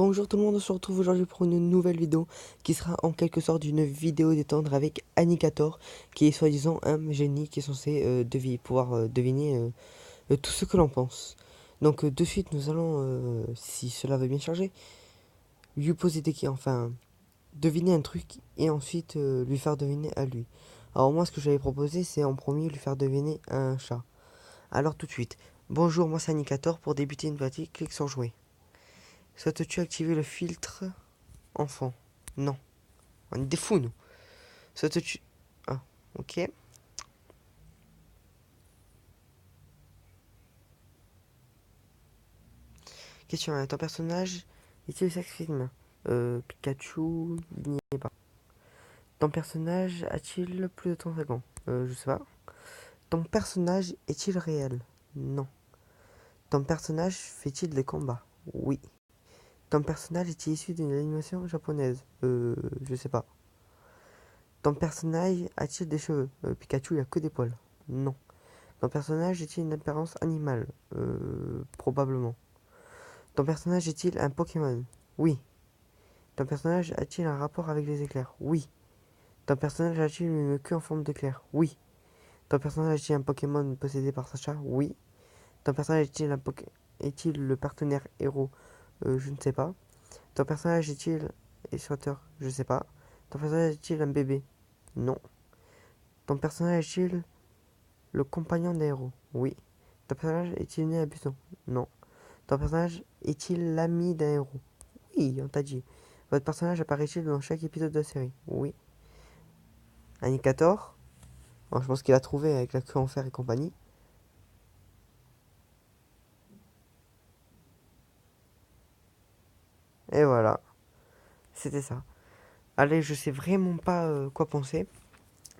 Bonjour tout le monde, on se retrouve aujourd'hui pour une nouvelle vidéo qui sera en quelque sorte une vidéo détendre avec Annicator qui est soi-disant un génie qui est censé pouvoir deviner tout ce que l'on pense. Donc de suite nous allons, si cela veut bien charger, lui poser des questions, enfin deviner un truc et ensuite lui faire deviner à lui. Alors moi ce que j'avais proposé c'est en premier lui faire deviner un chat. Alors tout de suite, bonjour moi c'est Annicator, pour débuter une partie, clique sur jouer. Souhaites-tu activer le filtre enfant? Non. On est des fous, nous. Souhaites-tu... Ah, ok. Question 1. Ton personnage est-il sexe féminin? Pikachu, n'y est pas. Ton personnage a-t-il plus de 35 ans? Je sais pas. Ton personnage est-il réel? Non. Ton personnage fait-il des combats? Oui. Ton personnage est-il issu d'une animation japonaise? Je sais pas. Ton personnage a-t-il des cheveux? Pikachu, il a que des poils. Non. Ton personnage est-il une apparence animale? Probablement. Ton personnage est-il un Pokémon? Oui. Ton personnage a-t-il un rapport avec les éclairs? Oui. Ton personnage a-t-il une queue en forme d'éclair? Oui. Ton personnage est-il un Pokémon possédé par Sacha? Oui. Ton personnage est-il le partenaire héros? Je ne sais pas. Ton personnage est-il échauffeur? Je ne sais pas. Ton personnage est-il un bébé? Non. Ton personnage est-il le compagnon d'un héros? Oui. Ton personnage est-il né à Busan? Non. Ton personnage est-il l'ami d'un héros? Oui, on t'a dit. Votre personnage apparaît-il dans chaque épisode de la série? Oui. Annicator. Bon, je pense qu'il a trouvé avec la queue en fer et compagnie. Et voilà, c'était ça. Allez, je sais vraiment pas quoi penser.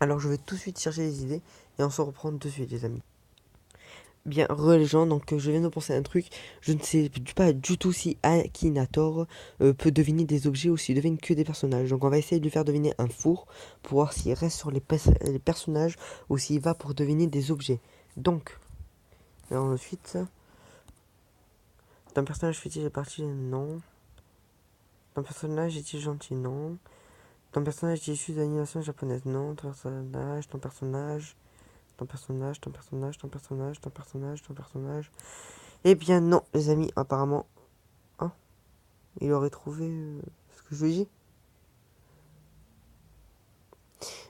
Alors je vais tout de suite chercher les idées et on se reprend de suite, les amis. Bien, les gens, donc je viens de penser à un truc. Je ne sais pas du tout si Akinator peut deviner des objets ou s'il devine que des personnages. Donc on va essayer de lui faire deviner un four pour voir s'il reste sur les personnages ou s'il va pour deviner des objets. Donc, alors ensuite, ton personnage fait-il partie? Non. Ton personnage est-il gentil? Non. Ton personnage est issu d'animation japonaise? Non. Ton personnage. Eh bien non, les amis, apparemment, hein, il aurait trouvé ce que je lui dis.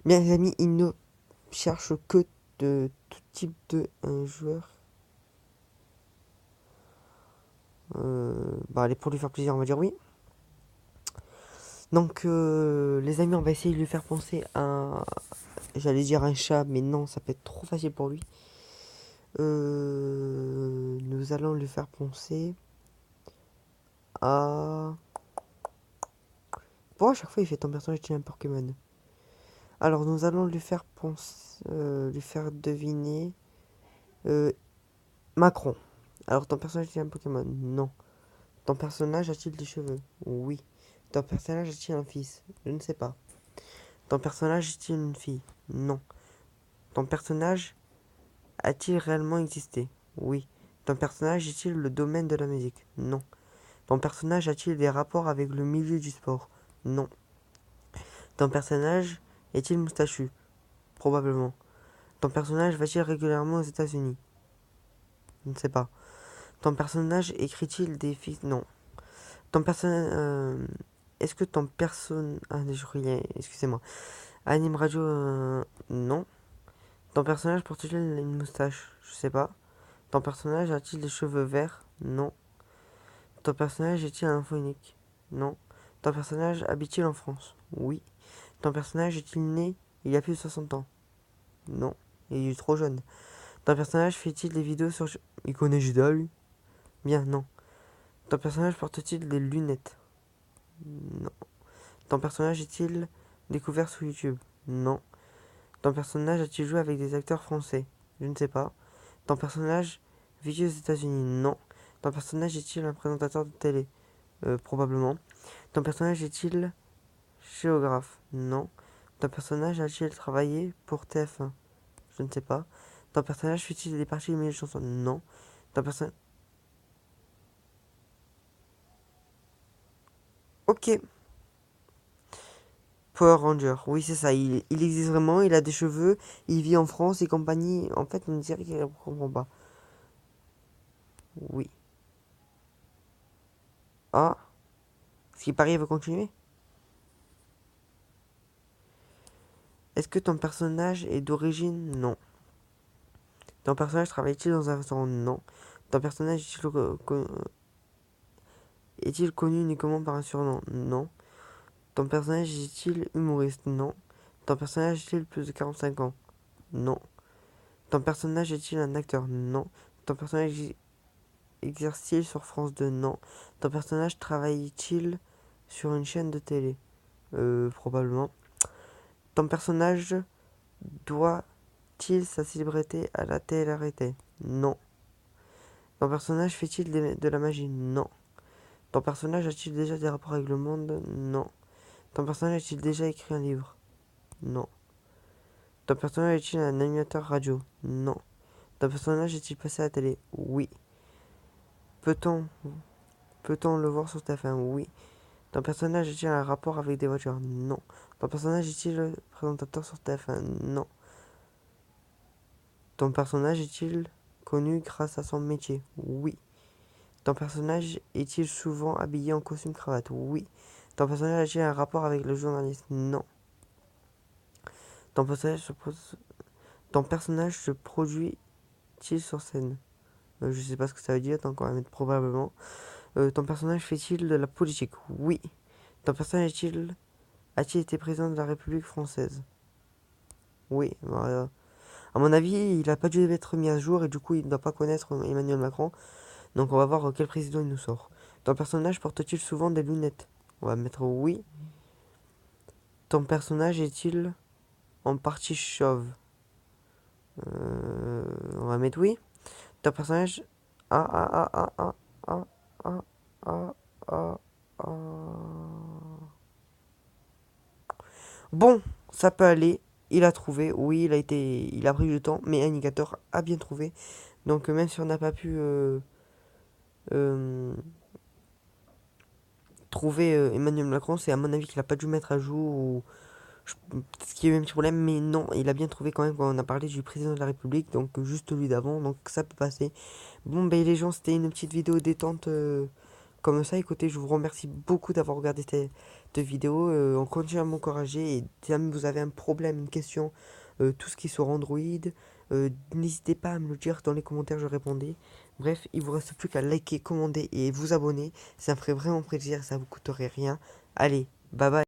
Bien les amis, il ne cherche que de tout type de joueur. Bah allez, pour lui faire plaisir, on va dire oui. Donc les amis, on va essayer de lui faire penser à... J'allais dire un chat, mais non, ça peut être trop facile pour lui. Nous allons lui faire penser à... Bon, à chaque fois, il fait ton personnage est un Pokémon. Alors, nous allons lui faire penser... lui faire deviner... euh, Macron. Alors, ton personnage est un Pokémon? Non. Ton personnage a-t-il des cheveux? Oui. Ton personnage a-t-il un fils? Je ne sais pas. Ton personnage est-il une fille? Non. Ton personnage a-t-il réellement existé? Oui. Ton personnage est-il le domaine de la musique? Non. Ton personnage a-t-il des rapports avec le milieu du sport? Non. Ton personnage est-il moustachu? Probablement. Ton personnage va-t-il régulièrement aux États-Unis? Je ne sais pas. Ton personnage écrit-il des fics? Non. Ton personnage. Est-ce que ton personnage. Ah, je riais, excusez-moi. Anime radio? Non. Ton personnage porte-t-il une moustache? Je sais pas. Ton personnage a-t-il des cheveux verts? Non. Ton personnage est-il un enfant unique? Non. Ton personnage habite-t-il en France? Oui. Ton personnage est-il né il y a plus de 60 ans? Non. Il est trop jeune. Ton personnage fait-il des vidéos sur... Il connaît Judas, lui? Bien, non. Ton personnage porte-t-il des lunettes? Non. Ton personnage est-il découvert sur YouTube? Non. Ton personnage a-t-il joué avec des acteurs français? Je ne sais pas. Ton personnage vit aux États-Unis? Non. Ton personnage est-il un présentateur de télé? Probablement. Ton personnage est-il géographe? Non. Ton personnage a-t-il travaillé pour TF1? Je ne sais pas. Ton personnage fait-il des parties de milieu de chansons? Non. Ton personnage... Ok. Power Ranger, oui c'est ça, il existe vraiment, il a des cheveux, il vit en France et compagnie. En fait, on dirait qu'il ne comprend pas. Oui. Ah, ce qui paraît, il veut continuer. Est-ce que ton personnage est d'origine? Non. Ton personnage travaille-t-il dans un restaurant? Non. Ton personnage est-il connu uniquement par un surnom? Non. Ton personnage est-il humoriste? Non. Ton personnage est-il plus de 45 ans? Non. Ton personnage est-il un acteur? Non. Ton personnage exerce-t-il sur France 2? Non. Ton personnage travaille-t-il sur une chaîne de télé? Probablement. Ton personnage doit-il sa célébrité à la télé-réalité? Non. Ton personnage fait-il de la magie? Non. Ton personnage a-t-il déjà des rapports avec le monde? Non. Ton personnage a-t-il déjà écrit un livre? Non. Ton personnage est-il un animateur radio? Non. Ton personnage est-il passé à la télé? Oui. Peut-on peut-on le voir sur TF1? Oui. Ton personnage a-t-il un rapport avec des voitures? Non. Ton personnage est-il présentateur sur TF1? Non. Ton personnage est-il connu grâce à son métier? Oui. Ton personnage est-il souvent habillé en costume cravate? Oui. Ton personnage a-t-il un rapport avec le journaliste? Non. Ton personnage se, ton personnage se produit-il sur scène? Je sais pas ce que ça veut dire, donc on va mettre probablement. Ton personnage fait-il de la politique? Oui. Ton personnage a-t-il été président de la République française? Oui. Voilà. À mon avis, il n'a pas dû être mis à jour et du coup, il ne doit pas connaître Emmanuel Macron. Donc, on va voir quel président il nous sort. Ton personnage porte-t-il souvent des lunettes? On va mettre oui. Ton personnage est-il en partie chauve? On va mettre oui. Ton personnage. Ah, ah, ah, ah, ah, ah, ah, ah, ah, ah. Bon, ça peut aller. Il a trouvé. Oui, il a pris du temps, mais Indicator a bien trouvé. Donc, même si on n'a pas pu euh, trouver Emmanuel Macron, c'est à mon avis qu'il a pas dû mettre à jour ou ce qui est un petit problème, mais non, il a bien trouvé quand même quand on a parlé du président de la République, donc juste lui d'avant, donc ça peut passer. Bon, ben les gens, c'était une petite vidéo détente comme ça. Écoutez, je vous remercie beaucoup d'avoir regardé cette vidéo. On continue à m'encourager et si jamais vous avez un problème, une question, tout ce qui est sur Android, n'hésitez pas à me le dire dans les commentaires, je répondais. Bref, il vous reste plus qu'à liker, commander et vous abonner. Ça me ferait vraiment plaisir, ça vous coûterait rien. Allez, bye bye.